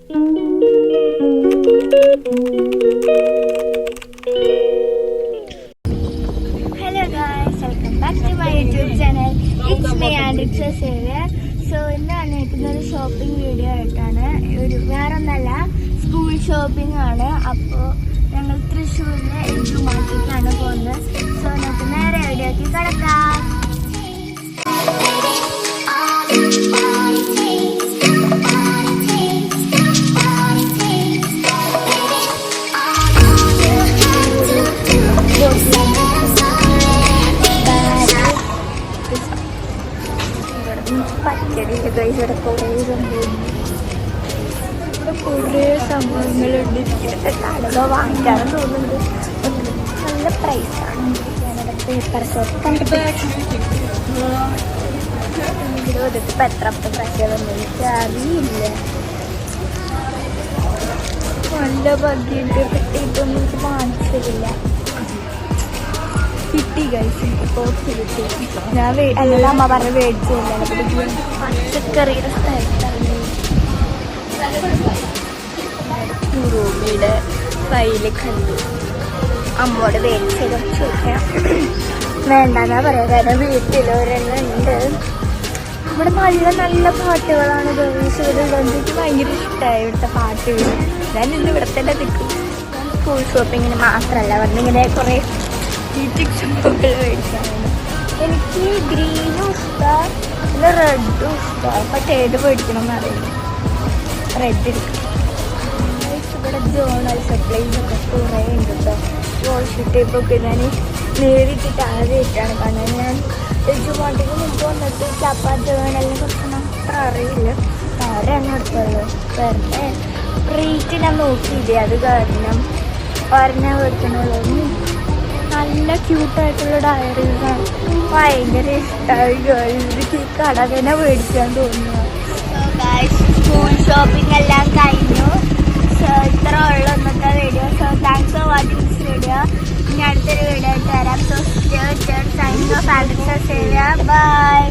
Hello guys, welcome back to my YouTube channel. It's me and it's Xavier. So ഇന്ന് വന്നിരിക്കുന്നത് shopping video ആയിട്ടാണ്. വേറൊന്നല്ല, school shopping ആണ്. അപ്പോൾ ഞങ്ങൾ തൃശ്ശൂരിലെ എജു മാർക്കറ്റിലാണ് പോകുന്നത്. സോ നമുക്ക് നേരെ വീഡിയോക്ക് കിടക്കാം. ഇവിടെ കുറേ സംഭവങ്ങളുണ്ട്. ഇതൊക്കെ കടക വാങ്ങിക്കാനും തോന്നുന്നുണ്ട്. നല്ല പ്രൈസാണ്. ഞാനവിടെ പേപ്പർ ഷോപ്പ് ഇതിപ്പോൾ എത്രത്തെ പ്രൈസ് വന്നിട്ട് അറിയില്ല. നല്ല ഭംഗിയുണ്ട്. ഇതൊന്നും എനിക്ക് വാങ്ങിച്ചിട്ടില്ല. കിട്ടി ഗൈസ്, ടോപ്സ് കിട്ടി. ഞാൻ അല്ല അമ്മ പറഞ്ഞ് മേടിച്ചില്ല. പച്ചക്കറിയുടെ സ്ഥലത്താണ് റൂമിയുടെ ഫയല് കണ്ടു. അമ്മോട് മേടിച്ചത് ചോദിക്കാം. വേണ്ടെന്നാ പറയാം, കാരണം വീട്ടിൽ ഒരെണ്ണം ഉണ്ട്. ഇവിടെ നല്ല നല്ല പാട്ടുകളാണ് ഗൈസ്. ഇവിടെ എനിക്ക് ഭയങ്കര ഇഷ്ടമായി ഇവിടുത്തെ പാട്ടുകൾ. ഞാൻ ഇന്ന് ഇവിടെ തന്നെ നിൽക്കും. സ്കൂൾ ഷോപ്പിങ്ങിന് മാത്രമല്ല വന്നിങ്ങനെ കുറേ ബ്യൂട്ടിക് ഷോപ്പുകൾ മേടിച്ചാണ്. എനിക്ക് ഗ്രീനും ഇഷ്ടമാണ്, പിന്നെ റെഡും ഇഷ്ടമാണ്. പക്ഷേ ഏത് മേടിക്കണം എന്നറിയില്ല. റെഡ് എടുക്കും. ഇവിടെ ജോണൽ സപ്ലൈസൊക്കെ കുറേ ഉണ്ട് കേട്ടോ. വാഷ് ടേപ്പൊക്കെ ഞാൻ നേരിട്ടിട്ട് ആദ്യമായിട്ടാണ് കാണുന്നത്. ഞാൻ എജുമാട്ടിക്ക് മുമ്പ് വന്നിട്ട് ചപ്പ ജേണലിനെ കുറിച്ചൊന്നും അത്ര അറിയില്ല. ഒരെണ്ണം എടുത്തുള്ളൂ. വെറുതെ റേറ്റ് ഞാൻ നോക്കിയില്ലേ, അത് കാരണം ഒരെണ്ണം മേടിക്കണുള്ളൂ. നല്ല ക്യൂട്ടായിട്ടുള്ള ഡയറീസാണ്. ഭയങ്കര ഇഷ്ടമായി ഗേൾസ്. ഈ കട തന്നെ മേടിക്കാൻ തോന്നുന്നു. സ്കൂൾ ഷോപ്പിംഗ് എല്ലാം കഴിഞ്ഞു. സോ ഇത്ര ഉള്ളു ഇന്നത്തെ video. So thanks for watching this video. ഇനി അടുത്തൊരു വീഡിയോ ആയിട്ട് വരാം. So signing off. ബൈ.